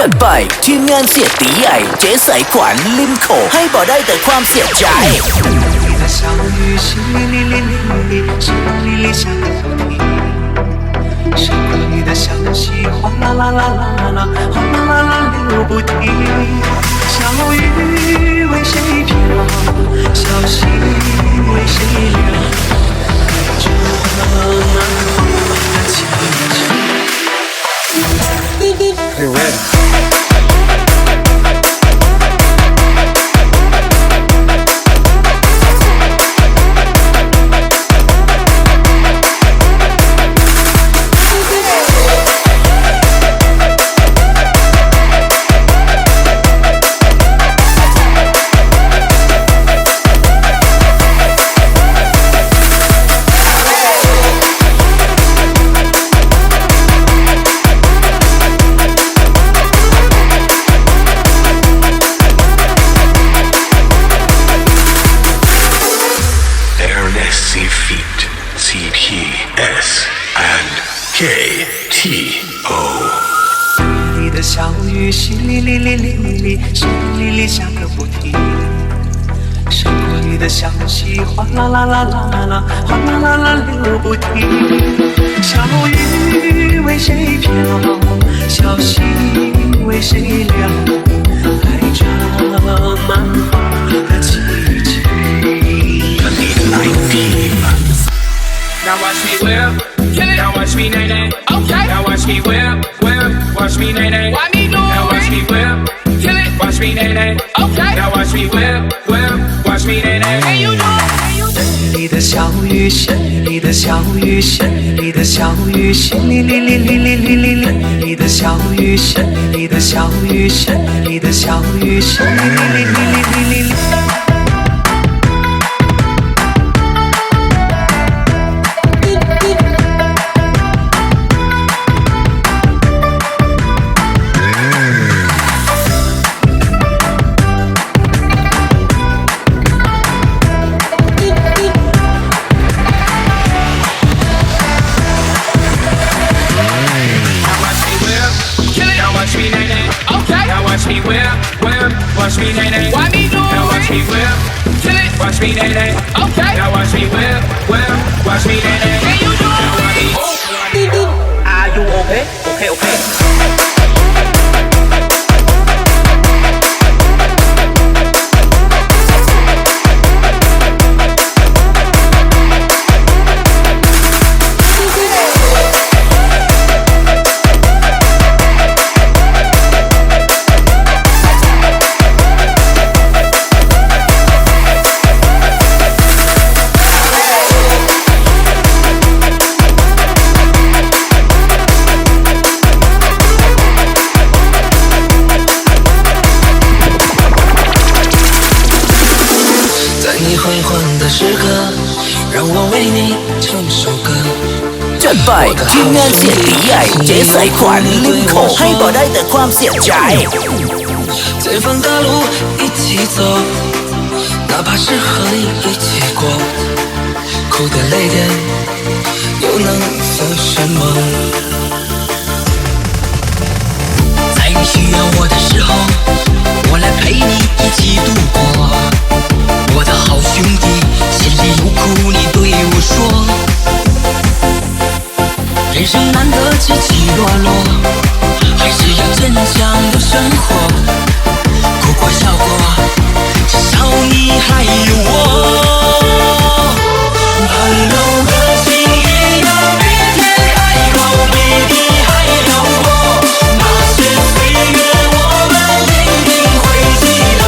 จัดไปทีมงานเสียตีใหญ่เจ๊ใส่ขวัญริมโขงให้บ่ได้แต่ความเสียใจ小雨淅沥沥沥沥沥，淅沥沥下个不停。山歌里的小溪哗啦啦啦啦啦，哗啦啦啦流不停。小雨为谁飘？小溪为谁流？带着满怀的情绪。Hey, Red. KTO 你的小雨淅沥沥沥沥沥，淅沥沥下个不停。山谷里的小溪哗啦啦啦啦啦，哗啦啦啦流不停。小雨为谁飘？小溪为谁流？带着满怀的祈求。Now watch me whip, now watch me nae nae. Okay. Now watch me whip, whip, watch me nae nae. Why me do it? Now watch me whip, kill it, watch me nae nae. Okay. Now watch me whip, whip, watch me nae nae. Hey you do it, hey you do it. 里的小雨，山里的小雨，山里的小雨，淅沥沥沥沥沥沥沥沥，里的小雨，山里的小雨，山里的小雨，淅沥沥沥沥沥沥沥。Watch me nae nae. Why me do it? Now watch me whip, kill it. Watch me nae nae. Okay. Now watch me whip, whip. Watch me nae nae. Can you do it? Are you okay? Okay, okay.จัดไปทีมงานเสียตีใหญ่เจ๊ใส่ขวัญริมโขงให้บ่ได้แต่ความเสียใจ这份大路一起走，哪怕是和你一起过，苦点累点，又能算什么？在你需要我的时候，我来陪你一起度过。我的好兄弟，心里有苦你对我说。人生难得起起落落，还是要坚强的生活。哭过笑过，至少你还有我。朋友的情谊要比天还高，比地还辽阔。那些岁月我们一定会记得。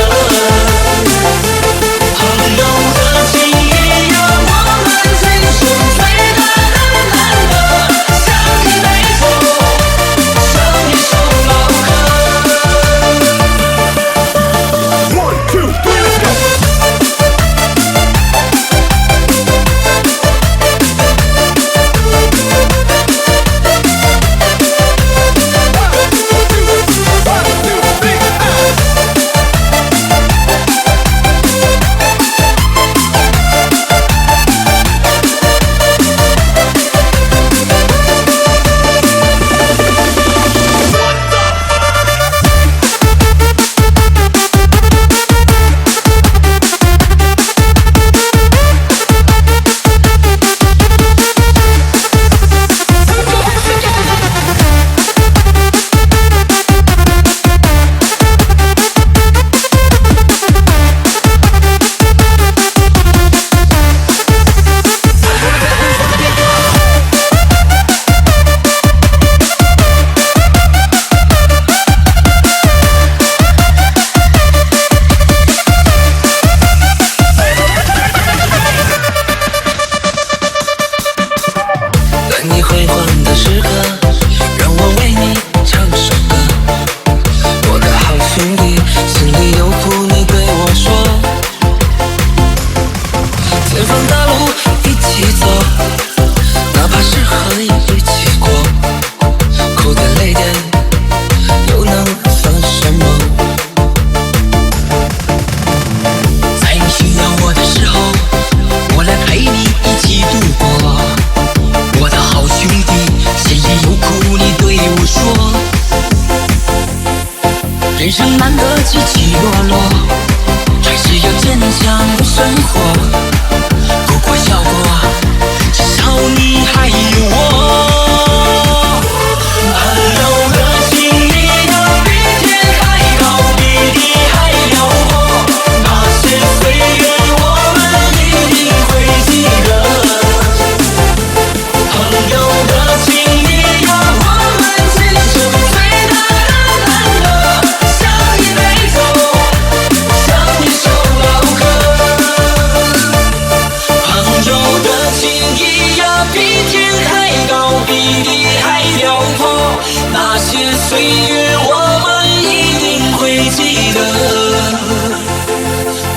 朋友的情谊让我们经受最大的难得。像你没错，像说，人生难得起起落落，还是要坚强的生活。不过笑过，至少你还有我。朋友的情谊要比天还高，比地还辽阔。那些岁月我们一定会记得。朋友的情谊要我们今生最大的难得，像一杯酒，像一首老歌。朋友的情谊呀，比天还高，比地还辽阔。那些岁月我们一定会记得。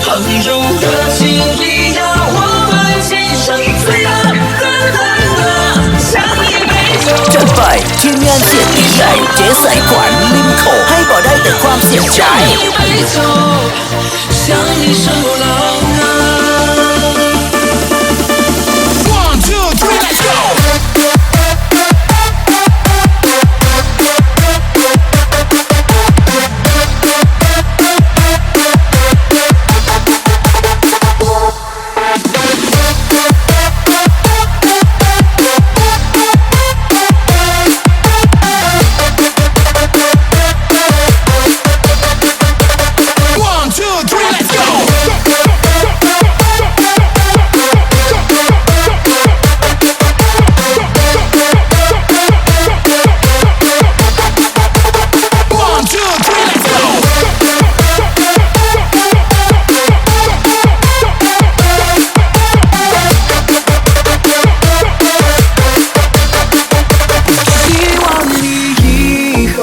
朋友的情谊呀，我们今生最大的难得，像一杯酒。จัดไปทีมงานเสียงตีใหญ่เจ๊สายขวัญริมโขงให้บ่ได้แต่ความเสียใจ 一杯酒，像一首老歌。One, two, three, let's go. One, two, three, let's go. One, two, three, let's go.希望你以后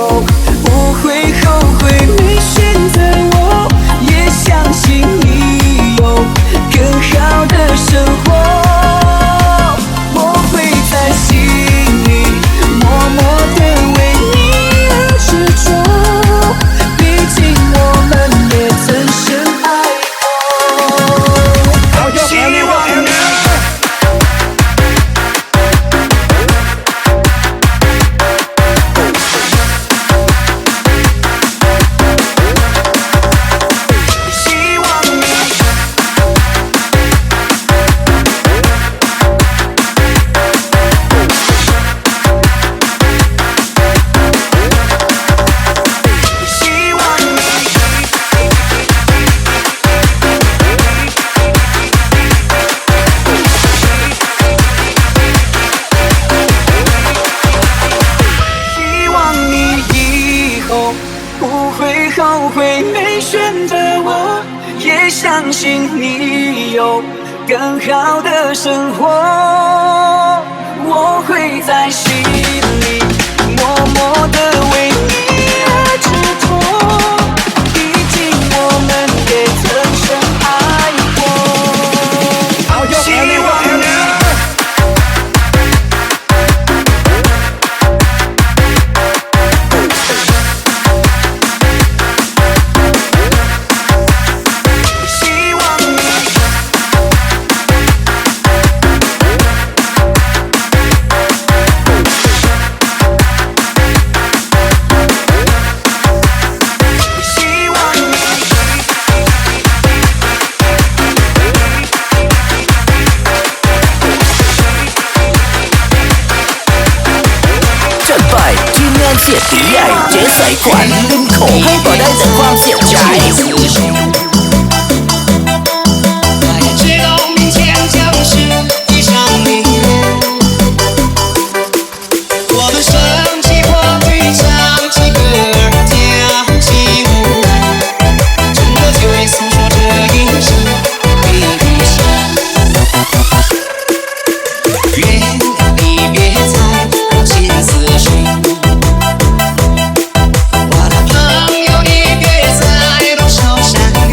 不会后悔没选择我，也相信你有更好的生活。我会在心里默默地为你而执着，毕竟我们也曾深爱过。希望你。希望你，希望你。希望你以后不会后悔没选择我，也相信你有更好的生活。我会在心里默默地为你而执着，毕竟我们也曾深爱过。希望你。希望你，希望你。จัดไปทีมงานเสียงตีใหญ่เจ๊สายขวัญริมโขงให้บ่ได้แต่ความเสียใจ 知道明天将是一场明月，我们升起火炬，唱起歌儿，跳起舞，真的就会诉说这一生的故事。愿你别再无心似水，我的朋友，你别再多愁善感。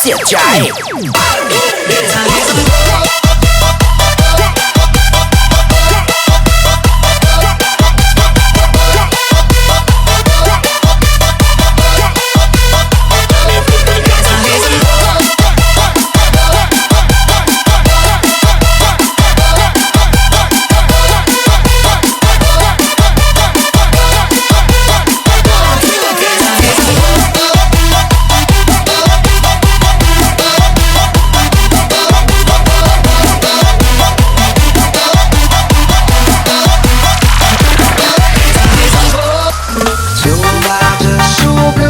เสียใจ 就把这首歌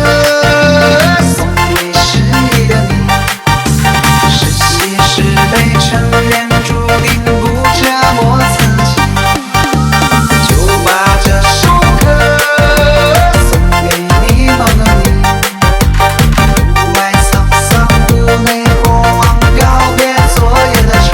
送给失意的你，是喜是悲，承认注定不折磨自己。就把这首歌送给迷茫的你，不爱沧桑，不泪过往，告别昨夜的愁。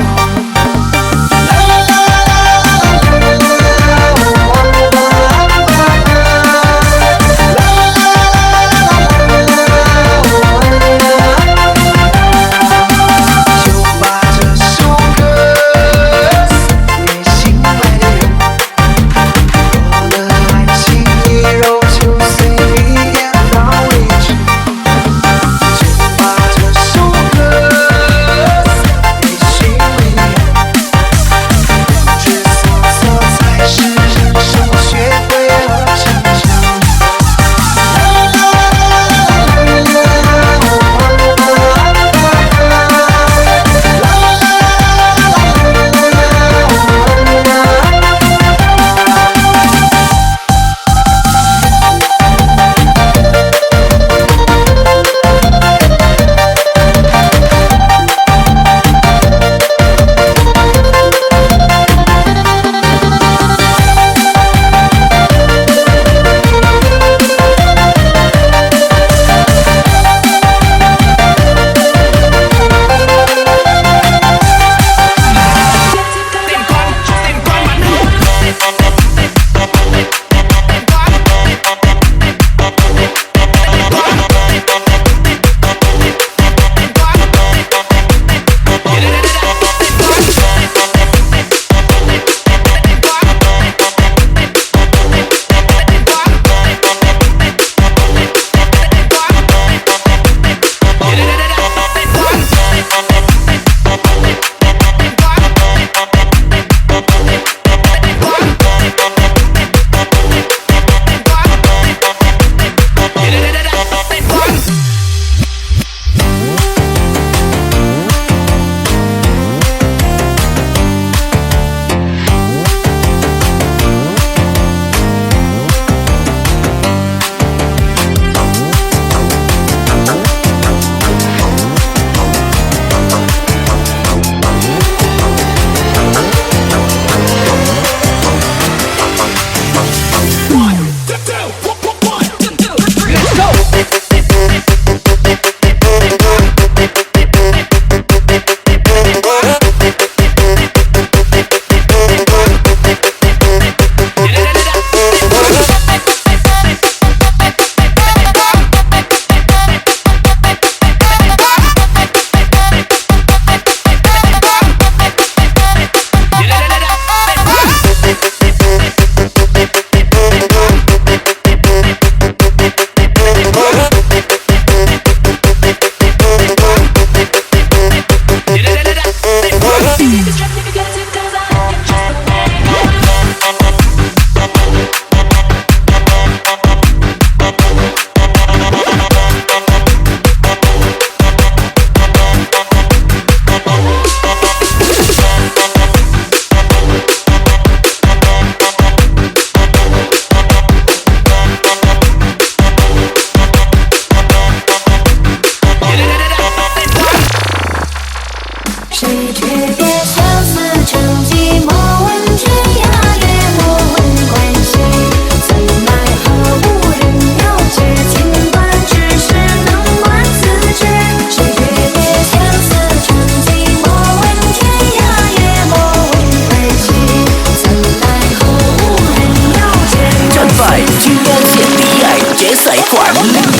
ขวัญ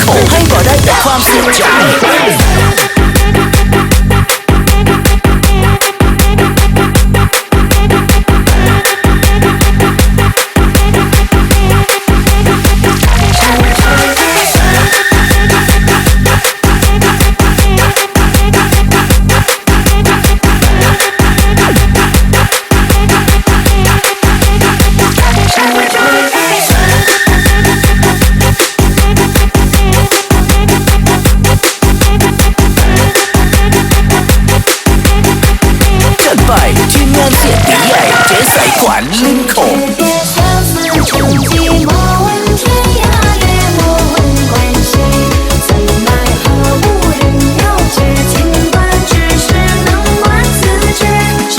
ขอให้บ่ได้แต่ความเสียใจ ริมโขง别相思成疾，莫问天涯，也莫问关系。怎奈何无人了解，尽管只是能管自知。谁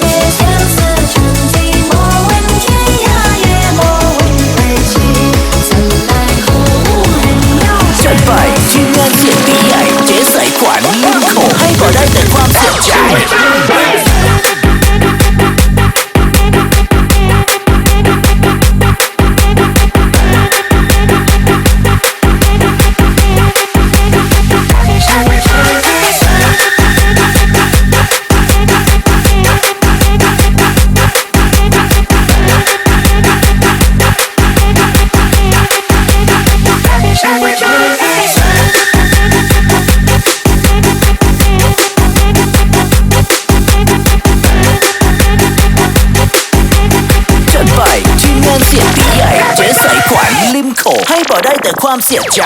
别相思成疾，莫问天涯，也莫问关系。怎奈何无人了解。 จัดไปทีมงานเสียงตีใหญ่เจ๊ใส่ขวัญริมโขงให้บ่ได้แต่ความเสียใจ จัดไปทีมงานเสียงตีใหญ่เจ๊ใส่ขวัญริมโขงให้บ่ได้แต่ความเสียใจ